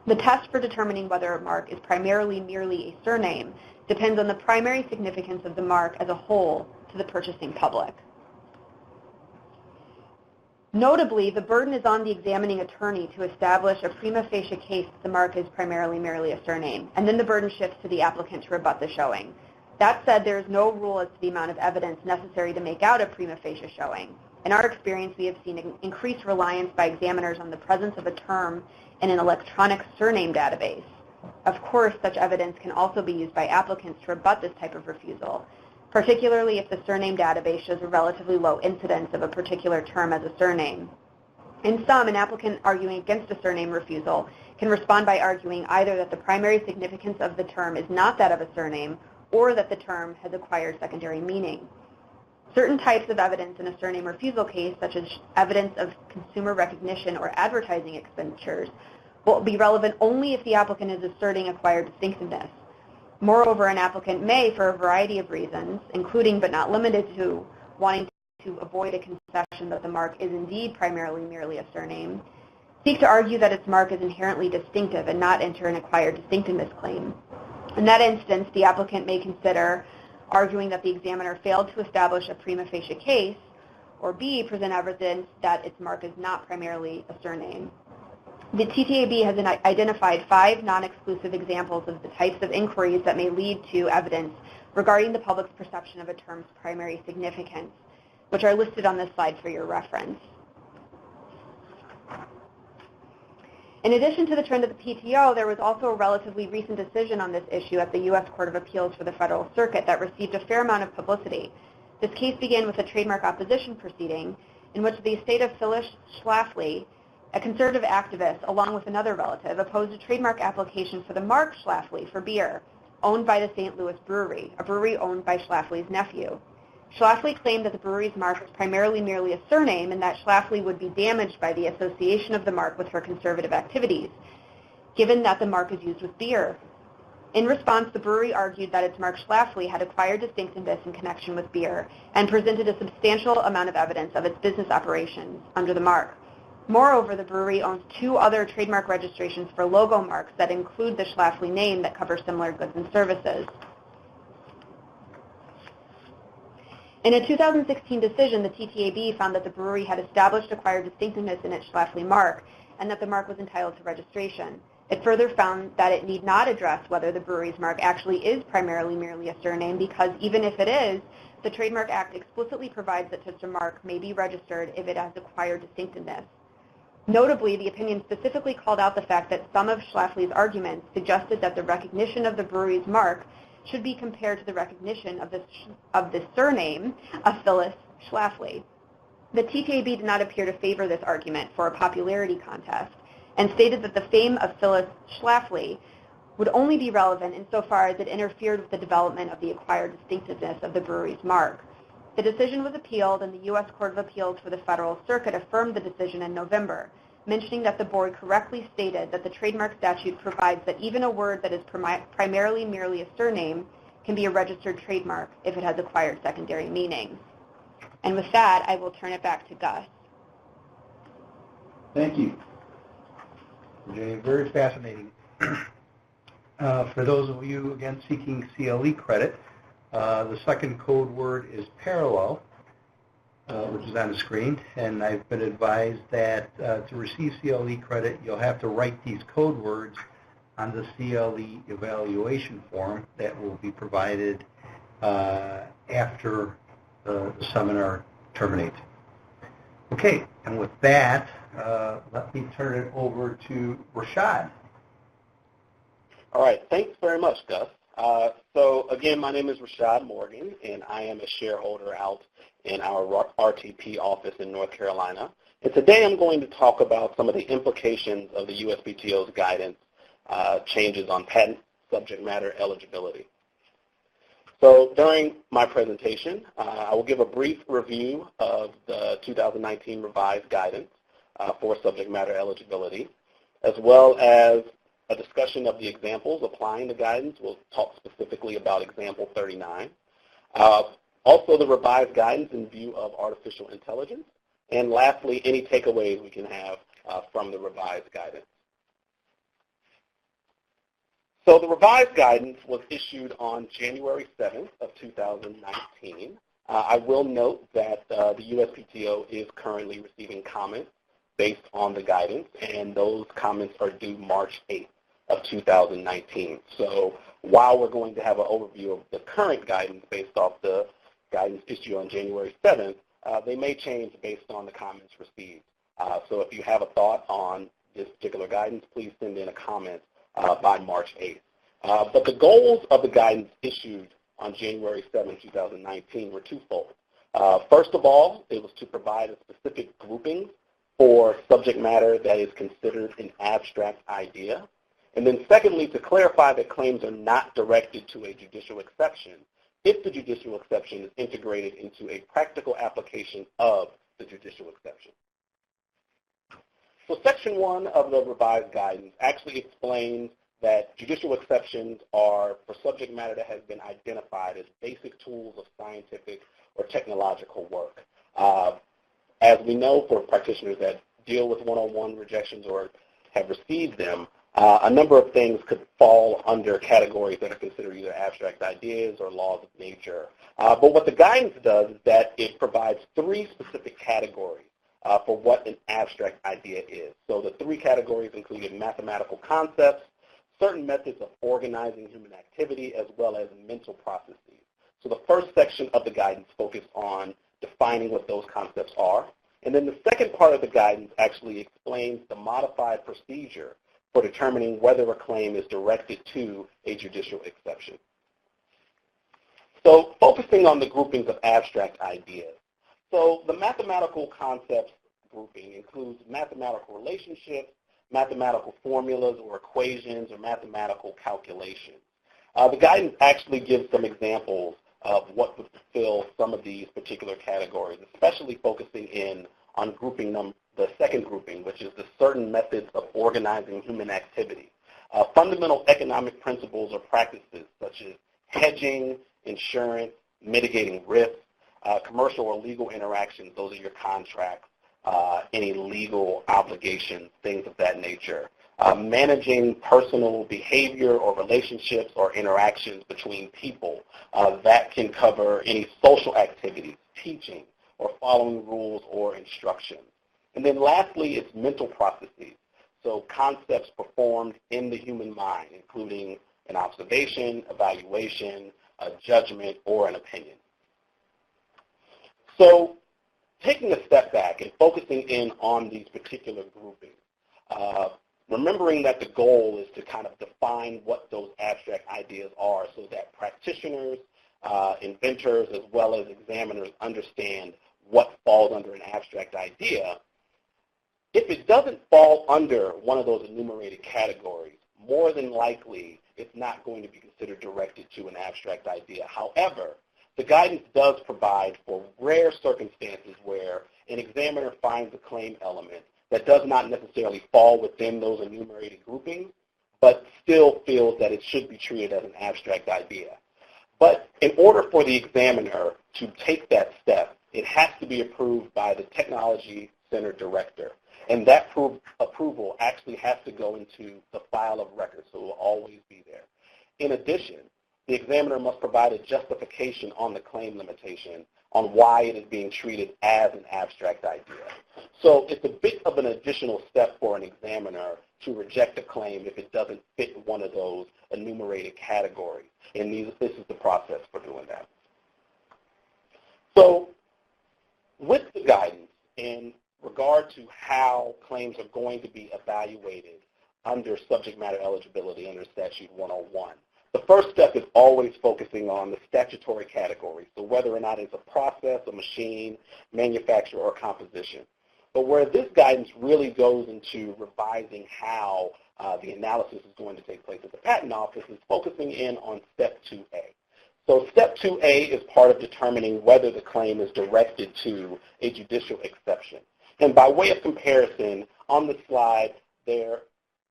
The test for determining whether a mark is primarily merely a surname depends on the primary significance of the mark as a whole to the purchasing public. Notably, the burden is on the examining attorney to establish a prima facie case that the mark is primarily merely a surname, and then the burden shifts to the applicant to rebut the showing. That said, there is no rule as to the amount of evidence necessary to make out a prima facie showing. In our experience, we have seen an increased reliance by examiners on the presence of a term in an electronic surname database. Of course, such evidence can also be used by applicants to rebut this type of refusal, particularly if the surname database shows a relatively low incidence of a particular term as a surname. In sum, an applicant arguing against a surname refusal can respond by arguing either that the primary significance of the term is not that of a surname or that the term has acquired secondary meaning. Certain types of evidence in a surname refusal case, such as evidence of consumer recognition or advertising expenditures, will be relevant only if the applicant is asserting acquired distinctiveness. Moreover, an applicant may, for a variety of reasons, including but not limited to wanting to avoid a concession that the mark is indeed primarily merely a surname, seek to argue that its mark is inherently distinctive and not enter an acquired distinctiveness claim. In that instance, the applicant may consider arguing that the examiner failed to establish a prima facie case, or B, present evidence that its mark is not primarily a surname. The TTAB has identified 5 non-exclusive examples of the types of inquiries that may lead to evidence regarding the public's perception of a term's primary significance, which are listed on this slide for your reference. In addition to the trend of the PTO, there was also a relatively recent decision on this issue at the U.S. Court of Appeals for the Federal Circuit that received a fair amount of publicity. This case began with a trademark opposition proceeding in which the estate of Phyllis Schlafly, a conservative activist, along with another relative, opposed a trademark application for the mark Schlafly for beer, owned by the St. Louis Brewery, a brewery owned by Schlafly's nephew. Schlafly claimed that the brewery's mark was primarily merely a surname and that Schlafly would be damaged by the association of the mark with her conservative activities, given that the mark is used with beer. In response, the brewery argued that its mark Schlafly had acquired distinctiveness in connection with beer and presented a substantial amount of evidence of its business operations under the mark. Moreover, the brewery owns 2 other trademark registrations for logo marks that include the Schlafly name that cover similar goods and services. In a 2016 decision, the TTAB found that the brewery had established acquired distinctiveness in its Schlafly mark and that the mark was entitled to registration. It further found that it need not address whether the brewery's mark actually is primarily merely a surname because even if it is, the Trademark Act explicitly provides that such a mark may be registered if it has acquired distinctiveness. Notably, the opinion specifically called out the fact that some of Schlafly's arguments suggested that the recognition of the brewery's mark should be compared to the recognition of the surname of Phyllis Schlafly. The TTAB did not appear to favor this argument for a popularity contest and stated that the fame of Phyllis Schlafly would only be relevant insofar as it interfered with the development of the acquired distinctiveness of the brewery's mark. The decision was appealed, and the U.S. Court of Appeals for the Federal Circuit affirmed the decision in November, mentioning that the board correctly stated that the trademark statute provides that even a word that is primarily merely a surname can be a registered trademark if it has acquired secondary meaning. And with that, I will turn it back to Gus. Thank you. Jenny. Very fascinating. For those of you, again, seeking CLE credit, the second code word is parallel, which is on the screen, and I've been advised that to receive CLE credit, you'll have to write these code words on the CLE evaluation form that will be provided after the seminar terminates. Okay, and with that, let me turn it over to Rashad. All right, thanks very much, Gus. So again, my name is Rashad Morgan, and I am a shareholder out in our RTP office in North Carolina. And today I'm going to talk about some of the implications of the USPTO's guidance changes on patent subject matter eligibility. So during my presentation, I will give a brief review of the 2019 revised guidance for subject matter eligibility, as well as a discussion of the examples applying the guidance. We'll talk specifically about example 39. Also the revised guidance in view of artificial intelligence. And lastly, any takeaways we can have from the revised guidance. So the revised guidance was issued on January 7th of 2019. I will note that the USPTO is currently receiving comments based on the guidance, and those comments are due March 8th of 2019. So while we're going to have an overview of the current guidance based off the guidance issued on January 7th, they may change based on the comments received. So if you have a thought on this particular guidance, please send in a comment by March 8th. But the goals of the guidance issued on January 7, 2019 were twofold. First of all, it was to provide a specific grouping for subject matter that is considered an abstract idea. And then secondly, to clarify that claims are not directed to a judicial exception if the judicial exception is integrated into a practical application of the judicial exception. So Section 1 of the revised guidance actually explains that judicial exceptions are for subject matter that has been identified as basic tools of scientific or technological work. As we know, for practitioners that deal with one-on-one rejections or have received them, a number of things could fall under categories that are considered either abstract ideas or laws of nature. But what the guidance does is that it provides three specific categories for what an abstract idea is. So the three categories included mathematical concepts, certain methods of organizing human activity, as well as mental processes. So the first section of the guidance focused on defining what those concepts are. And then the second part of the guidance actually explains the modified procedure for determining whether a claim is directed to a judicial exception. So focusing on the groupings of abstract ideas. So the mathematical concepts grouping includes mathematical relationships, mathematical formulas or equations, or mathematical calculations. The guidance actually gives some examples of what would fulfill some of these particular categories, especially focusing in on grouping the second grouping, which is the certain methods of organizing human activity. Fundamental economic principles or practices such as hedging, insurance, mitigating risk, commercial or legal interactions, those are your contracts, any legal obligations, things of that nature. Managing personal behavior or relationships or interactions between people, that can cover any social activities, teaching, or following rules or instructions. And then lastly, it's mental processes. So concepts performed in the human mind, including an observation, evaluation, a judgment, or an opinion. So taking a step back and focusing in on these particular groupings, remembering that the goal is to kind of define what those abstract ideas are so that practitioners, inventors, as well as examiners understand what falls under an abstract idea. If it doesn't fall under one of those enumerated categories, more than likely it's not going to be considered directed to an abstract idea. However, the guidance does provide for rare circumstances where an examiner finds a claim element that does not necessarily fall within those enumerated groupings, but still feels that it should be treated as an abstract idea. But in order for the examiner to take that step, it has to be approved by the Technology center director. And that approval actually has to go into the file of record, so it will always be there. In addition, the examiner must provide a justification on the claim limitation on why it is being treated as an abstract idea. So it's a bit of an additional step for an examiner to reject a claim if it doesn't fit one of those enumerated categories. And this is the process for doing that. So with the guidance in regard to how claims are going to be evaluated under subject matter eligibility under Statute 101, the first step is always focusing on the statutory category, so whether or not it's a process, a machine, manufacturer, or composition. But where this guidance really goes into revising how the analysis is going to take place at the Patent Office is focusing in on Step 2A. So Step 2A is part of determining whether the claim is directed to a judicial exception. And by way of comparison, on the slide, there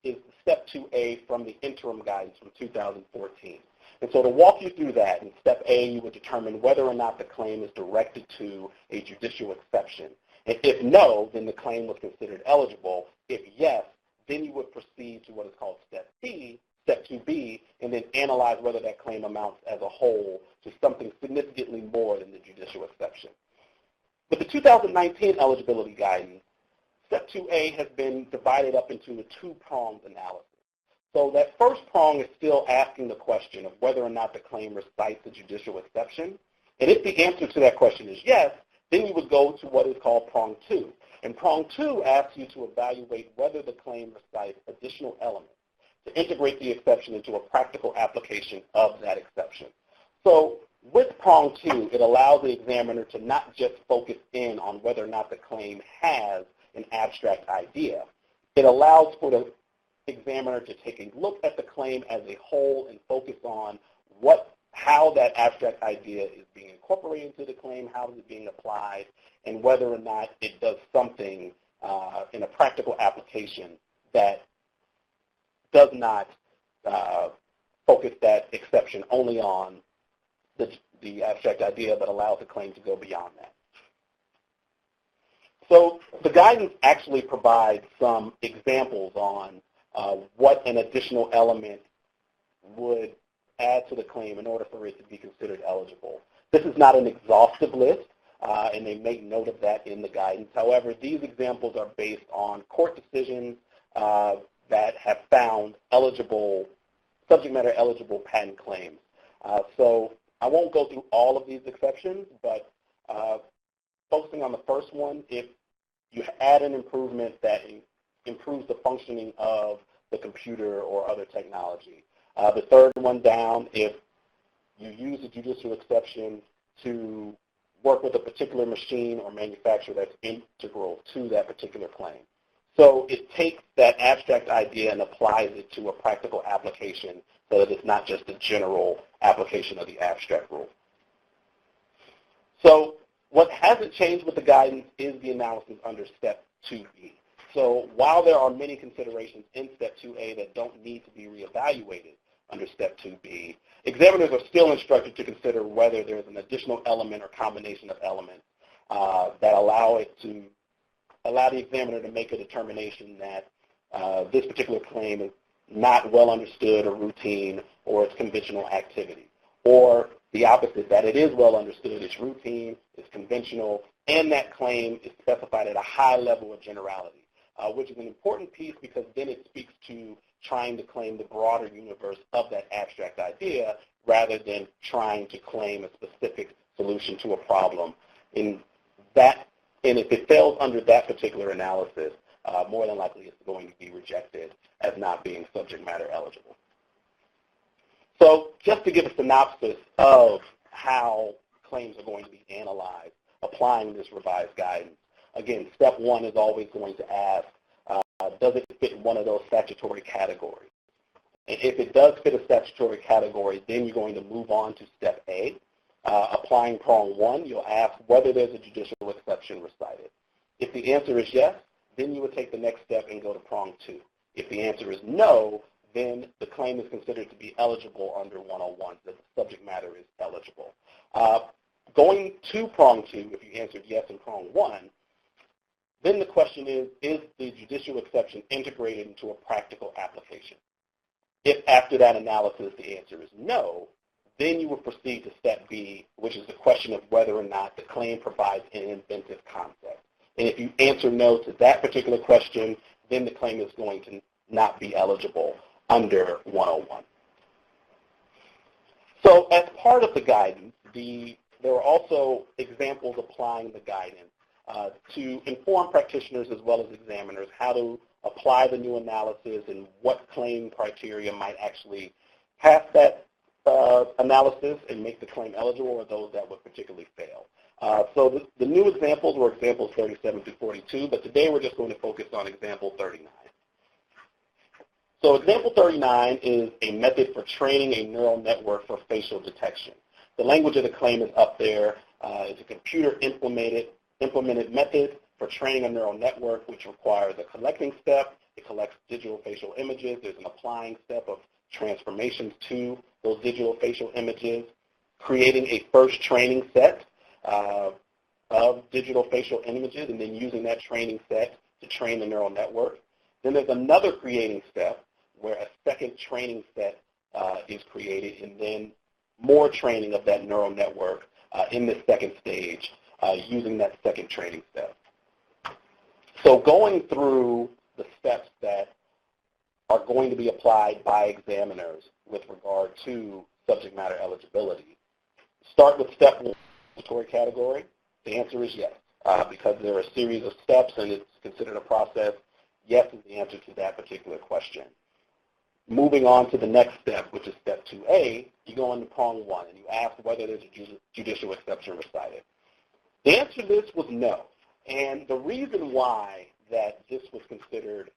is Step 2A from the interim guidance from 2014. And so to walk you through that, in Step A, you would determine whether or not the claim is directed to a judicial exception. And if no, then the claim was considered eligible. If yes, then you would proceed to what is called Step B, Step 2B, and then analyze whether that claim amounts as a whole to something significantly more than the judicial exception. With the 2019 eligibility guidance, Step 2A has been divided up into a two-pronged analysis. So that first prong is still asking the question of whether or not the claim recites a judicial exception. And if the answer to that question is yes, then you would go to what is called prong 2. And prong 2 asks you to evaluate whether the claim recites additional elements to integrate the exception into a practical application of that exception. So with prong 2, it allows the examiner to not just focus in on whether or not the claim has an abstract idea. It allows for the examiner to take a look at the claim as a whole and focus on how that abstract idea is being incorporated into the claim, how is it being applied, and whether or not it does something in a practical application that does not focus that exception only on the abstract idea, but allows the claim to go beyond that. So the guidance actually provides some examples on what an additional element would add to the claim in order for it to be considered eligible. This is not an exhaustive list, and they make note of that in the guidance. However, these examples are based on court decisions that have found subject matter eligible patent claims. So I won't go through all of these exceptions, but focusing on the first one, if you add an improvement that improves the functioning of the computer or other technology. The third one down, if you use a judicial exception to work with a particular machine or manufacturer that's integral to that particular claim. So it takes that abstract idea and applies it to a practical application so that it's not just a general application of the abstract rule. So what hasn't changed with the guidance is the analysis under Step 2B. So while there are many considerations in Step 2A that don't need to be reevaluated under Step 2B, examiners are still instructed to consider whether there's an additional element or combination of elements that allow the examiner to make a determination that this particular claim is not well understood or routine or it's conventional activity. Or the opposite, that it is well understood, it's routine, it's conventional, and that claim is specified at a high level of generality, which is an important piece because then it speaks to trying to claim the broader universe of that abstract idea rather than trying to claim a specific solution to a problem. And if it fails under that particular analysis, more than likely it's going to be rejected as not being subject matter eligible. So just to give a synopsis of how claims are going to be analyzed, applying this revised guidance, again, Step 1 is always going to ask, does it fit one of those statutory categories? And if it does fit a statutory category, then you're going to move on to Step A. Applying prong 1, you'll ask whether there's a judicial exception recited. If the answer is yes, then you would take the next step and go to prong 2. If the answer is no, then the claim is considered to be eligible under 101, that the subject matter is eligible. Going to prong 2, if you answered yes in prong 1, then the question is the judicial exception integrated into a practical application? If after that analysis the answer is no, then you would proceed to step B, which is the question of whether or not the claim provides an inventive concept. And if you answer no to that particular question, then the claim is going to not be eligible under 101. So as part of the guidance, there are also examples applying the guidance to inform practitioners as well as examiners how to apply the new analysis and what claim criteria might actually pass that analysis and make the claim eligible, or those that would particularly fail. So the new examples were examples 37 through 42, but today we're just going to focus on example 39. So example 39 is a method for training a neural network for facial detection. The language of the claim is up there. It's a computer-implemented method for training a neural network, which requires a collecting step. It collects digital facial images. There's an applying step of transformations to those digital facial images, creating a first training set of digital facial images, and then using that training set to train the neural network. Then there's another creating step where a second training set is created, and then more training of that neural network in the second stage using that second training step. So going through the steps that are going to be applied by examiners with regard to subject matter eligibility. Start with step one, statutory category. The answer is yes, because there are a series of steps and it's considered a process. Yes is the answer to that particular question. Moving on to the next step, which is step 2A, you go into prong 1 and you ask whether there's a judicial exception recited. The answer to this was no. And the reason why that this was considered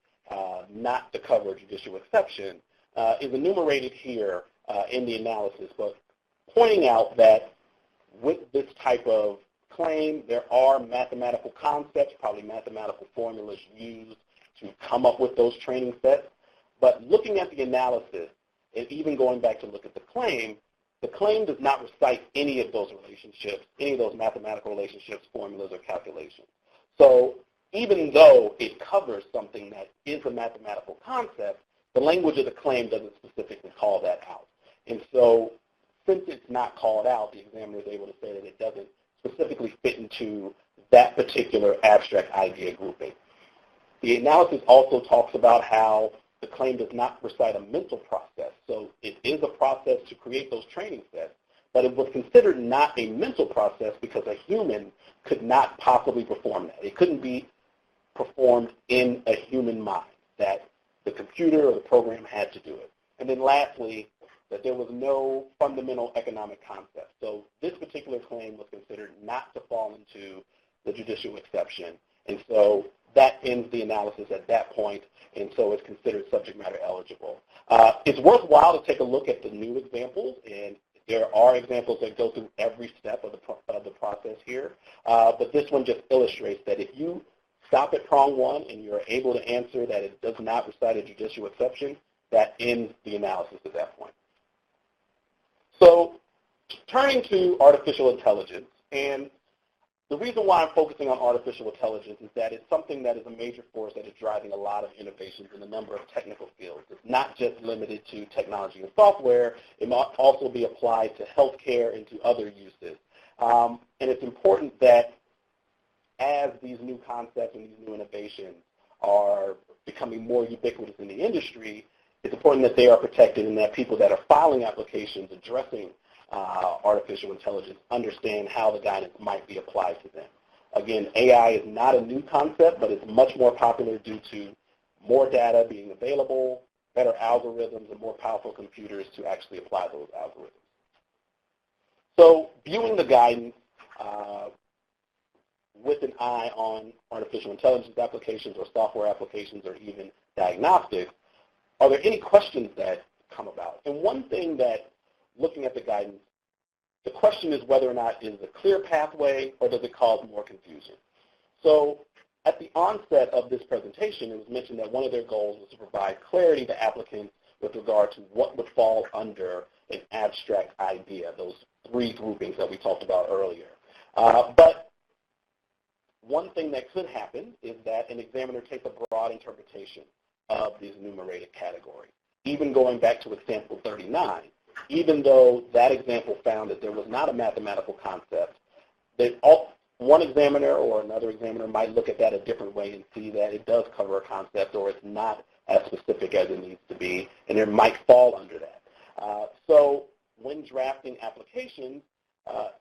not to cover a judicial exception is enumerated here in the analysis, but pointing out that with this type of claim, there are mathematical concepts, probably mathematical formulas used to come up with those training sets. But looking at the analysis, and even going back to look at the claim does not recite any of those relationships, any of those mathematical relationships, formulas, or calculations. So even though it covers something that is a mathematical concept, the language of the claim doesn't specifically call that out. And so since it's not called out, the examiner is able to say that it doesn't specifically fit into that particular abstract idea grouping. The analysis also talks about how the claim does not recite a mental process. So it is a process to create those training sets, but it was considered not a mental process because a human could not possibly perform that. It couldn't be performed in a human mind, that the computer or the program had to do it. And then lastly, that there was no fundamental economic concept. So this particular claim was considered not to fall into the judicial exception. And so that ends the analysis at that point, and so it's considered subject matter eligible. It's worthwhile to take a look at the new examples, and there are examples that go through every step of the process here. But this one just illustrates that if you stop at prong 1 and you're able to answer that it does not recite a judicial exception, that ends the analysis at that point. So turning to artificial intelligence, and the reason why I'm focusing on artificial intelligence is that it's something that is a major force that is driving a lot of innovations in a number of technical fields. It's not just limited to technology and software. It might also be applied to healthcare and to other uses. And it's important that as these new concepts and these new innovations are becoming more ubiquitous in the industry, it's important that they are protected and that people that are filing applications addressing artificial intelligence understand how the guidance might be applied to them. Again, AI is not a new concept, but it's much more popular due to more data being available, better algorithms, and more powerful computers to actually apply those algorithms. So viewing the guidance with an eye on artificial intelligence applications or software applications or even diagnostics, are there any questions that come about? And one thing that, looking at the guidance, the question is whether or not it is a clear pathway or does it cause more confusion. So at the onset of this presentation, it was mentioned that one of their goals was to provide clarity to applicants with regard to what would fall under an abstract idea, those three groupings that we talked about earlier. But one thing that could happen is that an examiner takes a broad interpretation of these enumerated categories. Even going back to example 39, even though that example found that there was not a mathematical concept, one examiner or another examiner might look at that a different way and see that it does cover a concept or it's not as specific as it needs to be, and it might fall under that. So when drafting applications,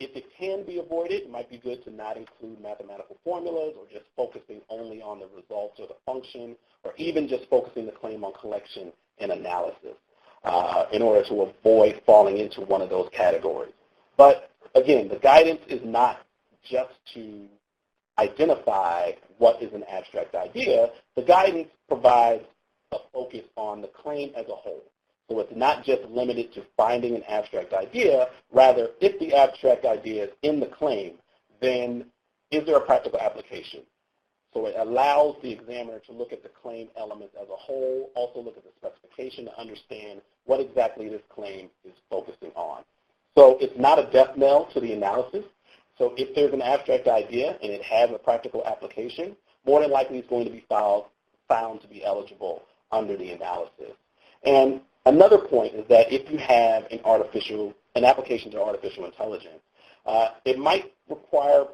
if it can be avoided, it might be good to not include mathematical formulas or just focusing only on the results or the function, or even just focusing the claim on collection and analysis in order to avoid falling into one of those categories. But again, the guidance is not just to identify what is an abstract idea. The guidance provides a focus on the claim as a whole. So it's not just limited to finding an abstract idea. Rather, if the abstract idea is in the claim, then is there a practical application? So it allows the examiner to look at the claim elements as a whole, also look at the specification to understand what exactly this claim is focusing on. So it's not a death knell to the analysis. So if there's an abstract idea and it has a practical application, more than likely it's going to be found to be eligible under the analysis. And another point is that if you have an application to artificial intelligence, it might require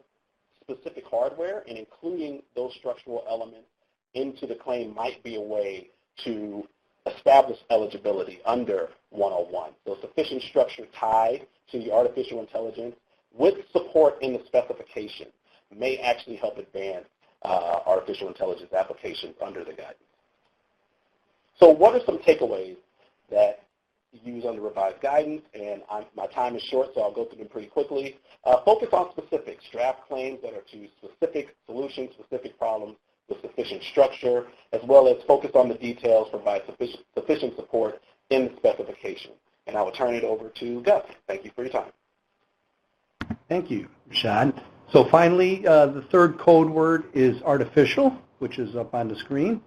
specific hardware, and including those structural elements into the claim might be a way to establish eligibility under 101. So sufficient structure tied to the artificial intelligence with support in the specification may actually help advance artificial intelligence applications under the guidance. So what are some takeaways that you use under revised guidance? And my time is short, so I'll go through them pretty quickly. Focus on specifics. Draft claims that are to specific solutions, specific problems with sufficient structure, as well as focus on the details, provide sufficient support in the specification. And I will turn it over to Gus. Thank you for your time. Thank you, Rashad. So finally, the third code word is artificial, which is up on the screen.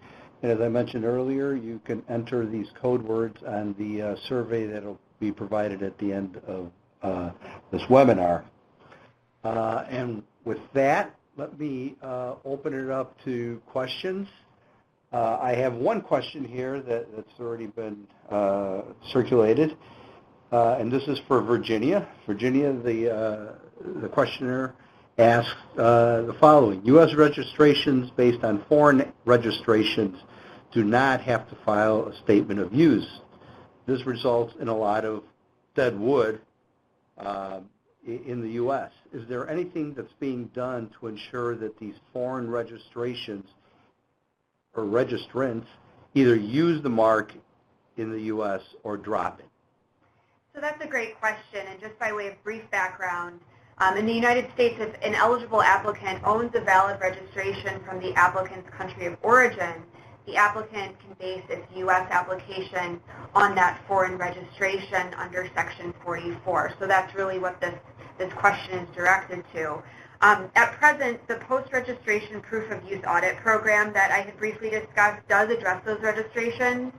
And as I mentioned earlier, you can enter these code words on the survey that will be provided at the end of this webinar. And with that, let me open it up to questions. I have one question here that's already been circulated, and this is for Virginia. Virginia, the questioner asks the following. U.S. registrations based on foreign registrations do not have to file a statement of use. This results in a lot of dead wood in the U.S. Is there anything that's being done to ensure that these foreign registrations or registrants either use the mark in the U.S. or drop it? So that's a great question, and just by way of brief background, in the United States, if an eligible applicant owns a valid registration from the applicant's country of origin, the applicant can base its U.S. application on that foreign registration under Section 44. So that's really what this question is directed to. At present, the post-registration proof of use audit program that I had briefly discussed does address those registrations.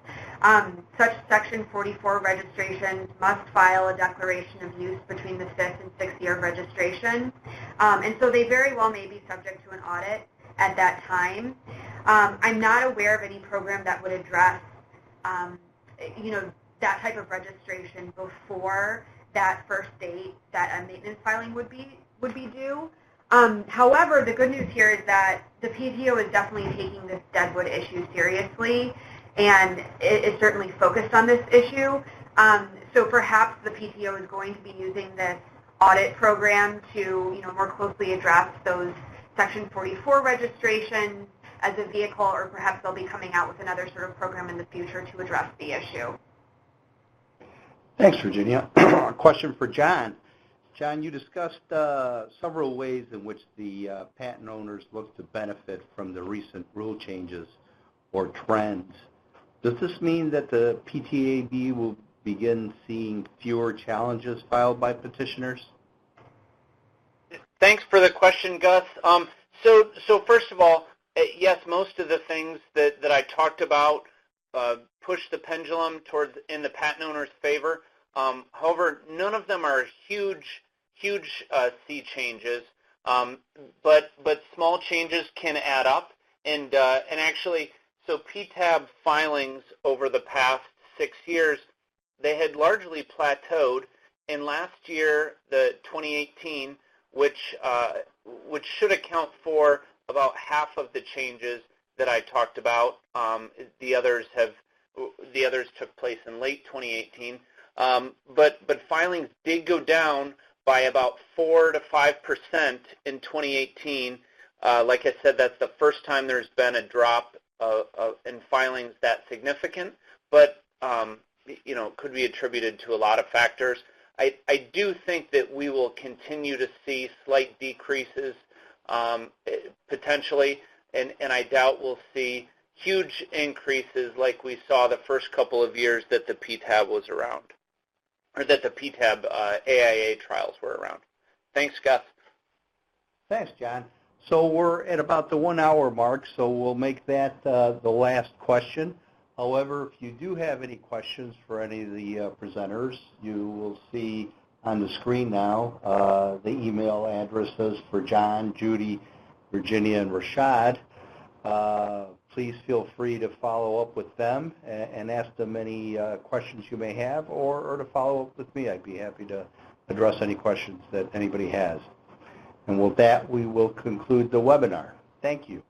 Such Section 44 registrations must file a declaration of use between the 5th and 6th year of registration. And so they very well may be subject to an audit at that time. I'm not aware of any program that would address, that type of registration before that first date that a maintenance filing would be due. However, the good news here is that the PTO is definitely taking this deadwood issue seriously, and it is certainly focused on this issue. So perhaps the PTO is going to be using this audit program to, more closely address those Section 44 registrations as a vehicle, or perhaps they'll be coming out with another sort of program in the future to address the issue. Thanks, Virginia. A question for John. John, you discussed several ways in which the patent owners look to benefit from the recent rule changes or trends. Does this mean that the PTAB will begin seeing fewer challenges filed by petitioners? Thanks for the question, Gus. So first of all, yes, most of the things that I talked about push the pendulum towards in the patent owner's favor. However, none of them are huge sea changes. But small changes can add up, and actually, so PTAB filings over the past 6 years, they had largely plateaued. And last year, the 2018, which should account for about half of the changes that I talked about, the others took place in late 2018. But filings did go down by about 4 to 5% in 2018. Like I said, that's the first time there's been a drop in filings that significant, but could be attributed to a lot of factors. I do think that we will continue to see slight decreases potentially, and I doubt we'll see huge increases like we saw the first couple of years that the PTAB was around, or that the PTAB AIA trials were around. Thanks, Gus. Thanks, John. So we're at about the 1 hour mark, so we'll make that the last question. However, if you do have any questions for any of the presenters, you will see on the screen now the email addresses for John, Judy, Virginia, and Rashad. Please feel free to follow up with them and ask them any questions you may have, or to follow up with me. I'd be happy to address any questions that anybody has. And with that, we will conclude the webinar. Thank you.